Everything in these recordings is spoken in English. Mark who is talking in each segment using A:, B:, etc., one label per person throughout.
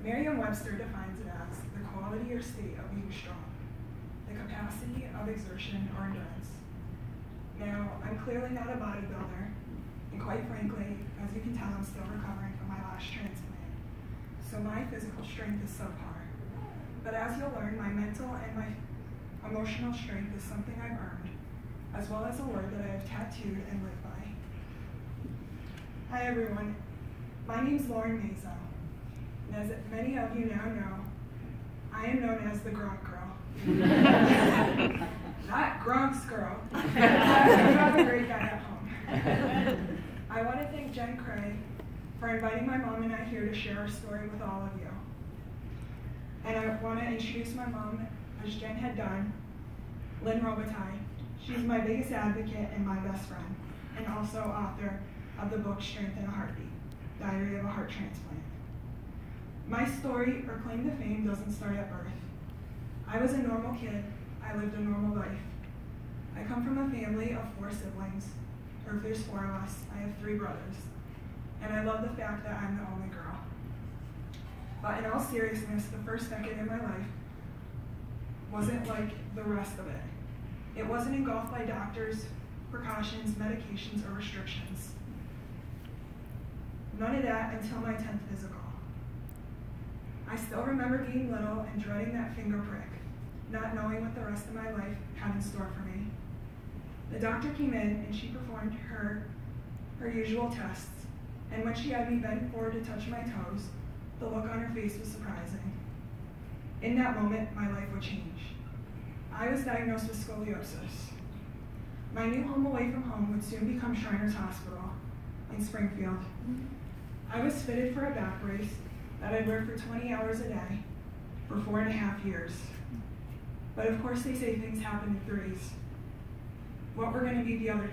A: Merriam-Webster defines it as the quality or state of being strong, the capacity of exertion or endurance. Now, I'm clearly not a bodybuilder, and quite frankly, as you can tell, I'm still recovering from my last transplant, so my physical strength is subpar. But as you'll learn, my mental and my emotional strength is something I've earned, as well as a word that I have tattooed and live by. Hi everyone, my name is Meizo, and as many of you now know, I am known as the Gronk Girl. Not Gronk's girl. You have a great guy at home. I want to thank Jen Cray for inviting my mom and I here to share our story with all of you. And I want to introduce my mom, as Jen had done, Lynn Robitaille. She's my biggest advocate and my best friend, and also author of the book Strength in a Heartbeat, Diary of a Heart Transplant. My story, or claim to fame, doesn't start at birth. I was a normal kid. I lived a normal life. I come from a family of 4 siblings, or if there's 4 of us, I have 3 brothers. And I love the fact that I'm the only girl. But in all seriousness, the first decade of my life wasn't like the rest of it. It wasn't engulfed by doctors, precautions, medications, or restrictions. None of that until my 10th physical. I still remember being little and dreading that finger prick, not knowing what the rest of my life had in store for me. The doctor came in and she performed her usual tests, and when she had me bend forward to touch my toes, the look on her face was surprising. In that moment, my life would change. I was diagnosed with scoliosis. My new home away from home would soon become Shriners Hospital in Springfield. I was fitted for a back brace that I'd wear for 20 hours a day for 4.5 years. But of course they say things happen in threes. What were going to be the other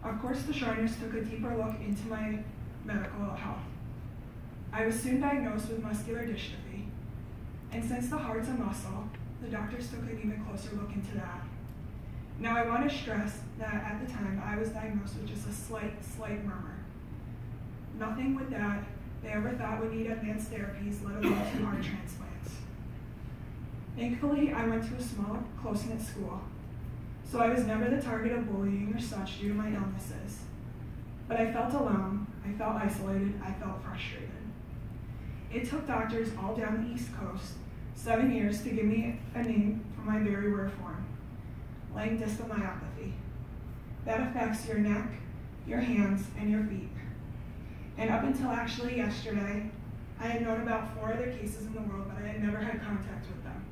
A: 2? Of course the Shriners took a deeper look into my medical health. I was soon diagnosed with muscular dystrophy, and since the heart's a muscle, the doctors took an even closer look into that. Now I want to stress that at the time I was diagnosed with just a slight murmur. Nothing with that they ever thought would need advanced therapies, let alone 2 heart transplants. Thankfully, I went to a small, close-knit school, so I was never the target of bullying or such due to my illnesses. But I felt alone, I felt isolated, I felt frustrated. It took doctors all down the East Coast 7 years to give me a name for my very rare form, leg distal myopathy. That affects your neck, your hands, and your feet. And up until actually yesterday, I had known about 4 other cases in the world, but I had never had contact with them.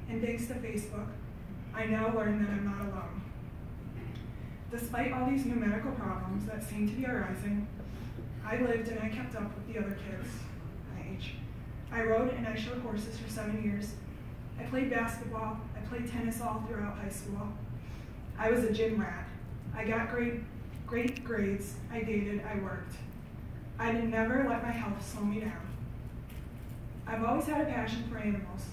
A: And thanks to Facebook, I now learn that I'm not alone. Despite all these new medical problems that seem to be arising, I lived and I kept up with the other kids my age. I rode and I showed horses for 7 years. I played basketball. I played tennis all throughout high school. I was a gym rat. I got great grades. I dated. I worked. I did never let my health slow me down. I've always had a passion for animals,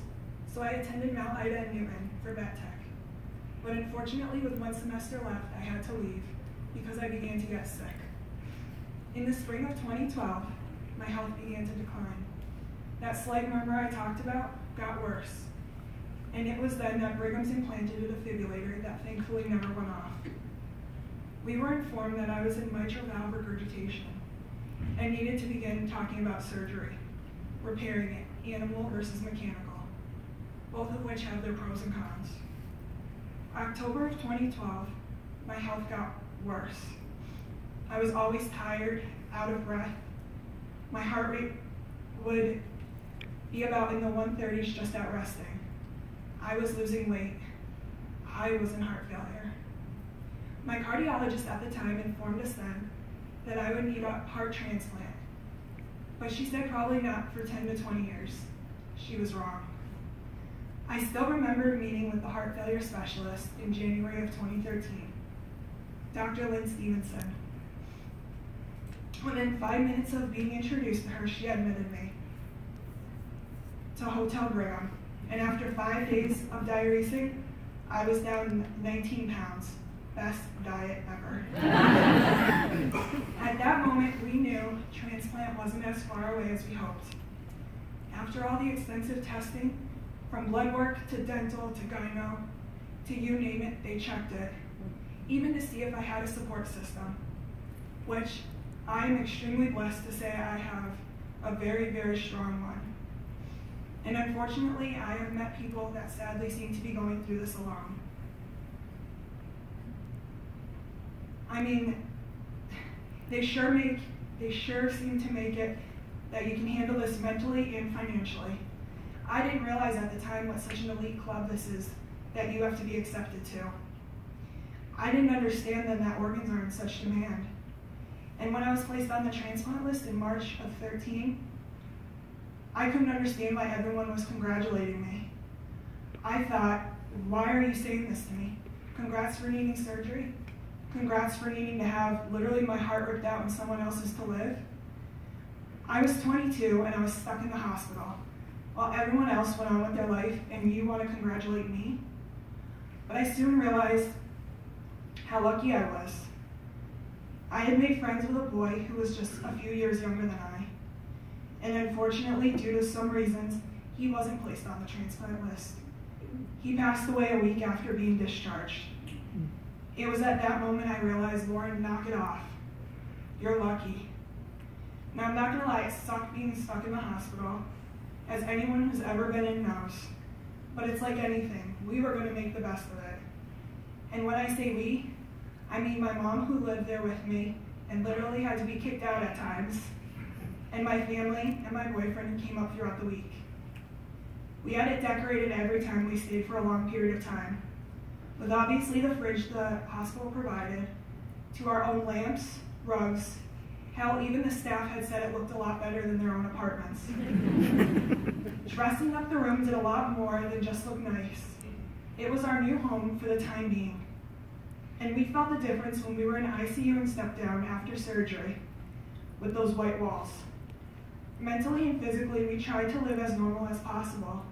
A: so I attended Mount Ida and Newton for vet tech. But unfortunately, with 1 semester left, I had to leave because I began to get sick. In the spring of 2012, my health began to decline. That slight murmur I talked about got worse, and it was then that Brigham's implanted a defibrillator that thankfully never went off. We were informed that I was in mitral valve regurgitation and needed to begin talking about surgery, repairing it, animal versus mechanical, both of which have their pros and cons. October of 2012, my health got worse. I was always tired, out of breath. My heart rate would be about in the 130s just at resting. I was losing weight. I was in heart failure. My cardiologist at the time informed us then that I would need a heart transplant, but she said probably not for 10 to 20 years. She was wrong. I still remember meeting with the heart failure specialist in January of 2013, Dr. Lynn Stevenson. Within 5 minutes of being introduced to her, she admitted me to Hotel Brigham, and after 5 days of diuresing, I was down 19 pounds. Best diet ever. At that moment, we knew transplant wasn't as far away as we hoped. After all the extensive testing, from blood work to dental to gyno, to you name it, they checked it, even to see if I had a support system, which I am extremely blessed to say I have a very, very strong one. And unfortunately, I have met people that sadly seem to be going through this alone. I mean, they sure seem to make it that you can handle this mentally and financially. I didn't realize at the time what such an elite club this is that you have to be accepted to. I didn't understand then that organs are in such demand. And when I was placed on the transplant list in March of 13, I couldn't understand why everyone was congratulating me. I thought, why are you saying this to me? Congrats for needing surgery? Congrats for needing to have literally my heart ripped out and someone else's to live? I was 22 and I was stuck in the hospital, while everyone else went on with their life, and you want to congratulate me? But I soon realized how lucky I was. I had made friends with a boy who was just a few years younger than I, and unfortunately, due to some reasons, he wasn't placed on the transplant list. He passed away a week after being discharged. It was at that moment I realized, Lauren, knock it off. You're lucky. Now, I'm not gonna lie, it sucked being stuck in the hospital, as anyone who's ever been in knows. But it's like anything, we were gonna make the best of it. And when I say we, I mean my mom who lived there with me and literally had to be kicked out at times, and my family and my boyfriend who came up throughout the week. We had it decorated every time we stayed for a long period of time, with obviously the fridge the hospital provided, to our own lamps, rugs. Hell, even the staff had said it looked a lot better than their own apartments. Dressing up the room did a lot more than just look nice. It was our new home for the time being. And we felt the difference when we were in ICU and step down after surgery with those white walls. Mentally and physically, we tried to live as normal as possible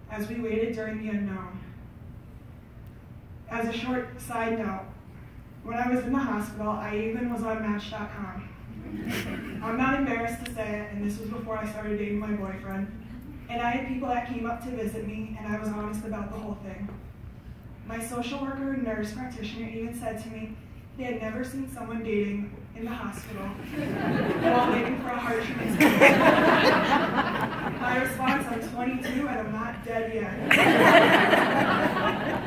A: as we waited during the unknown. As a short side note, when I was in the hospital, I even was on Match.com. I'm not embarrassed to say it, and this was before I started dating my boyfriend. And I had people that came up to visit me, and I was honest about the whole thing. My social worker and nurse practitioner even said to me they had never seen someone dating in the hospital while waiting for a heart transplant. My response, I'm 22 and I'm not dead yet.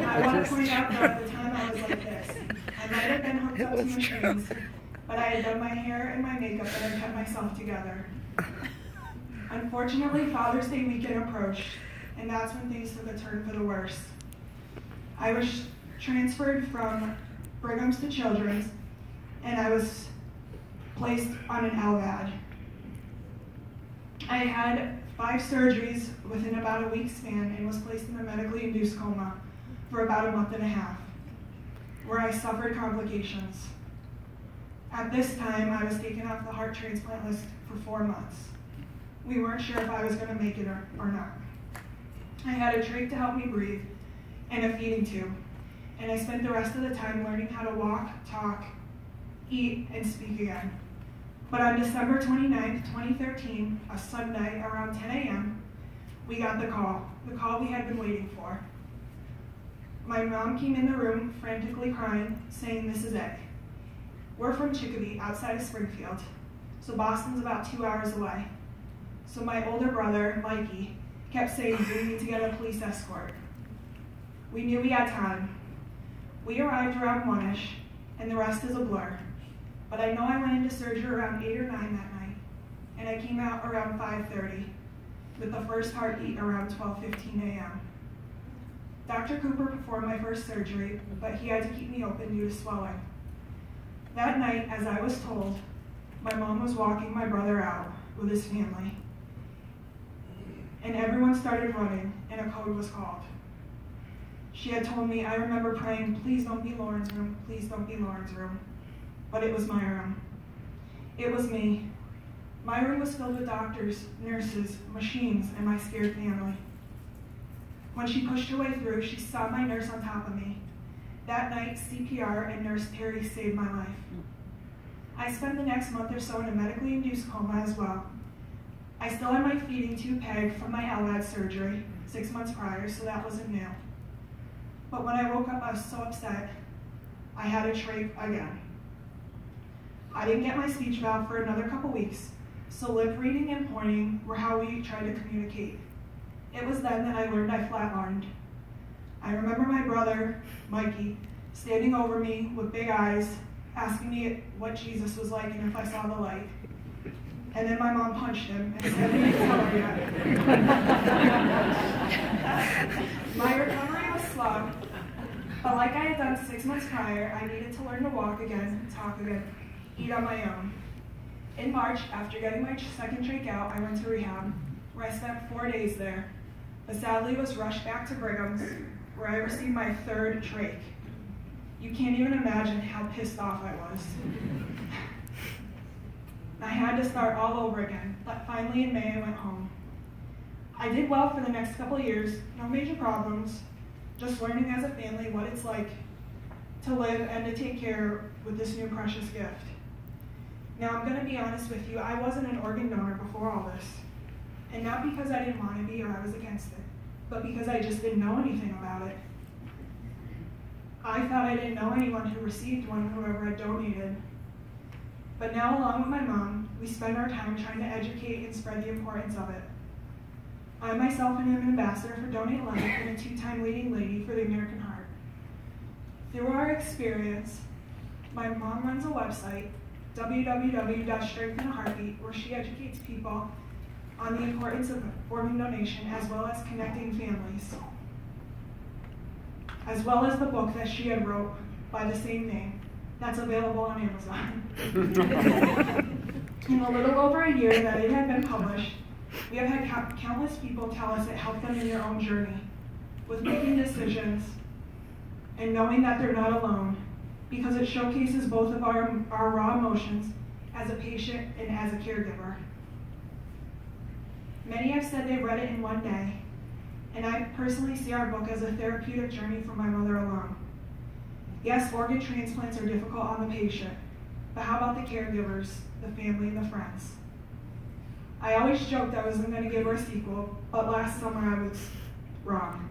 A: I want to point out that at the time I was like this. I might have been hooked up to machines, but I had done my hair and my makeup and I kept myself together. Unfortunately, Father's Day weekend approached, and that's when things took a turn for the worse. I was transferred from Brigham's to Children's, and I was placed on an LVAD. I had 5 surgeries within about a week's span and was placed in a medically induced coma for about a month and a half, where I suffered complications. At this time, I was taken off the heart transplant list for 4 months. We weren't sure if I was going to make it or not. I had a trach to help me breathe and a feeding tube, and I spent the rest of the time learning how to walk, talk, eat, and speak again. But on December 29th, 2013, a Sunday around 10 a.m., we got the call we had been waiting for. My mom came in the room frantically crying, saying, "This is it. We're from Chicopee, outside of Springfield, so Boston's about 2 hours away." So my older brother, Mikey, kept saying, "We need to get a police escort." We knew we had time. We arrived around 1-ish, and the rest is a blur. But I know I went into surgery around 8 or 9 that night, and I came out around 5:30, with the first heartbeat around 12:15 a.m. Dr. Cooper performed my first surgery, but he had to keep me open due to swelling. That night, as I was told, my mom was walking my brother out with his family, and everyone started running, and a code was called. She had told me, I remember praying, "Please don't be Lauren's room, please don't be Lauren's room." But it was my room. It was me. My room was filled with doctors, nurses, machines, and my scared family. When she pushed her way through, she saw my nurse on top of me. That night, CPR and Nurse Terry saved my life. I spent the next month or so in a medically induced coma as well. I still had my feeding tube pegged from my LVAD surgery 6 months prior, so that wasn't new. But when I woke up, I was so upset. I had a trach again. I didn't get my speech valve for another couple weeks, so lip reading and pointing were how we tried to communicate. It was then that I learned I flatlined. I remember my brother, Mikey, standing over me with big eyes, asking me what Jesus was like and if I saw the light. And then my mom punched him and said, "We didn't tell her yet." My recovery was slow, but like I had done 6 months prior, I needed to learn to walk again, talk again, eat on my own. In March, after getting my second trach out, I went to rehab, where I spent 4 days there, but sadly was rushed back to Brigham's, where I received my third trach. You can't even imagine how pissed off I was. I had to start all over again, but finally in May I went home. I did well for the next couple of years, no major problems, just learning as a family what it's like to live and to take care with this new precious gift. Now I'm going to be honest with you, I wasn't an organ donor before all this. And not because I didn't want to be or I was against it, but because I just didn't know anything about it. I thought I didn't know anyone who received one, whoever had donated. But now, along with my mom, we spend our time trying to educate and spread the importance of it. I myself am an ambassador for Donate Life and a 2-time leading lady for the American Heart. Through our experience, my mom runs a website, www.strengthenaheartbeat, where she educates people on the importance of organ donation as well as connecting families, as well as the book that she had wrote by the same name. That's available on Amazon. In a little over a year that it had been published, we have had countless people tell us it helped them in their own journey with making decisions and knowing that they're not alone, because it showcases both of our raw emotions as a patient and as a caregiver. Many have said they read it in one day, and I personally see our book as a therapeutic journey for my mother alone. Yes, organ transplants are difficult on the patient, but how about the caregivers, the family, and the friends? I always joked I wasn't going to give her a sequel, but last summer I was wrong.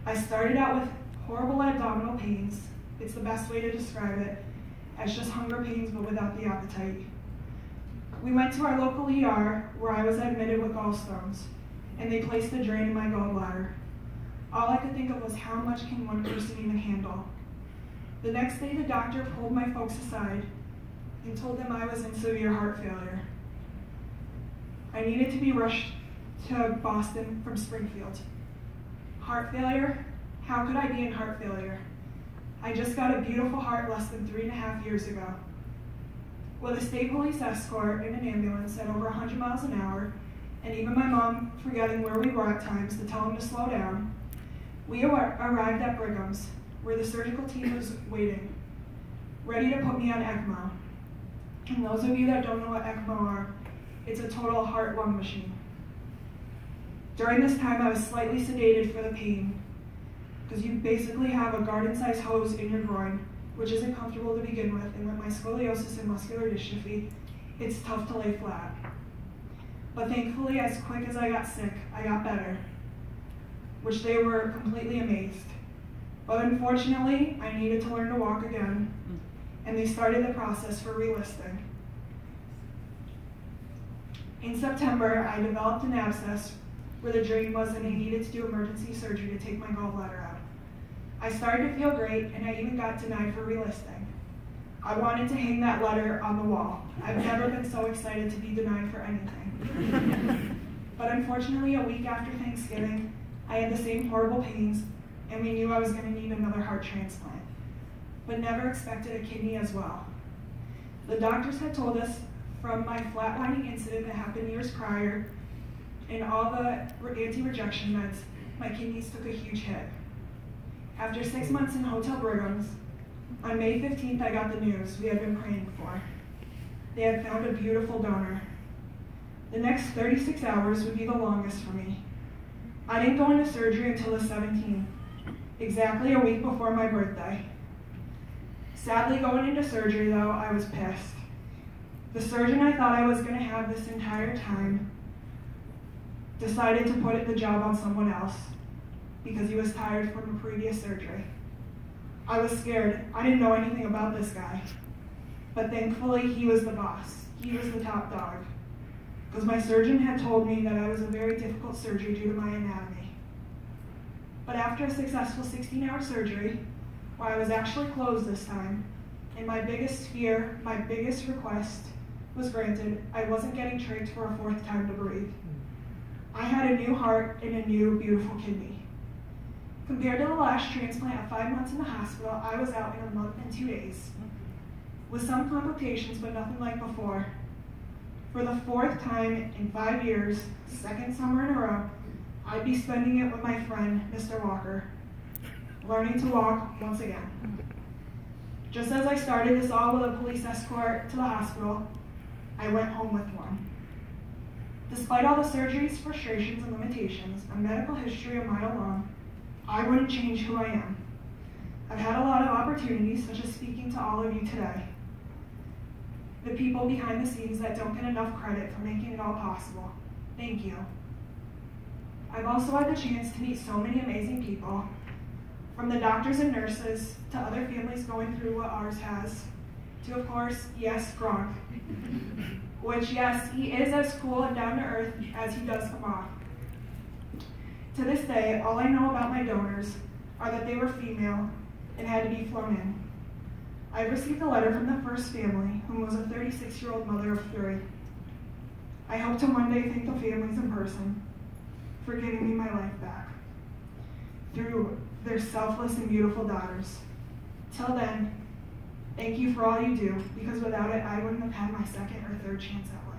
A: I started out with horrible abdominal pains. It's the best way to describe it, as just hunger pains but without the appetite. We went to our local ER where I was admitted with gallstones, and they placed a drain in my gallbladder. All I could think of was how much can one person even handle? The next day the doctor pulled my folks aside and told them I was in severe heart failure. I needed to be rushed to Boston from Springfield. Heart failure? How could I be in heart failure? I just got a beautiful heart less than 3.5 years ago. With a state police escort in an ambulance at over 100 miles an hour, and even my mom forgetting where we were at times to tell him to slow down, we arrived at Brigham's, where the surgical team was waiting, ready to put me on ECMO. And those of you that don't know what ECMO are, it's a total heart-lung machine. During this time, I was slightly sedated for the pain, because you basically have a garden-sized hose in your groin, which isn't comfortable to begin with, and with my scoliosis and muscular dystrophy, it's tough to lay flat. But thankfully, as quick as I got sick, I got better, which they were completely amazed. But unfortunately, I needed to learn to walk again, and they started the process for relisting. In September, I developed an abscess where the drain was, and I needed to do emergency surgery to take my gallbladder out. I started to feel great, and I even got denied for relisting. I wanted to hang that letter on the wall. I've never been so excited to be denied for anything. But unfortunately, a week after Thanksgiving, I had the same horrible pains, and we knew I was going to need another heart transplant, but never expected a kidney as well. The doctors had told us from my flatlining incident that happened years prior and all the anti-rejection meds, my kidneys took a huge hit. After 6 months in Hotel Brigham's, on May 15th, I got the news we had been praying for. They had found a beautiful donor. The next 36 hours would be the longest for me. I didn't go into surgery until the 17th, exactly a week before my birthday. Sadly, going into surgery, though, I was pissed. The surgeon I thought I was going to have this entire time decided to put the job on someone else because he was tired from a previous surgery. I was scared. I didn't know anything about this guy. But thankfully, he was the boss. He was the top dog. Because my surgeon had told me that I was a very difficult surgery due to my anatomy. But after a successful 16-hour surgery, where I was actually closed this time, and my biggest fear, my biggest request was granted, I wasn't getting tricked for a fourth time to breathe. I had a new heart and a new, beautiful kidney. Compared to the last transplant of 5 months in the hospital, I was out in a month and 2 days. With some complications, but nothing like before. For the fourth time in 5 years, second summer in a row, I'd be spending it with my friend, Mr. Walker, learning to walk once again. Just as I started this all with a police escort to the hospital, I went home with one. Despite all the surgeries, frustrations, and limitations, a medical history a mile long, I wouldn't change who I am. I've had a lot of opportunities, such as speaking to all of you today. The people behind the scenes that don't get enough credit for making it all possible. Thank you. I've also had the chance to meet so many amazing people, from the doctors and nurses to other families going through what ours has, to, of course, yes, Gronk. Which, yes, he is as cool and down to earth as he does come off. To this day, all I know about my donors are that they were female and had to be flown in. I received a letter from the first family, whom was a 36-year-old mother of 3. I hope to one day thank the families in person for giving me my life back through their selfless and beautiful daughters. Till then, thank you for all you do, because without it, I wouldn't have had my second or third chance at life.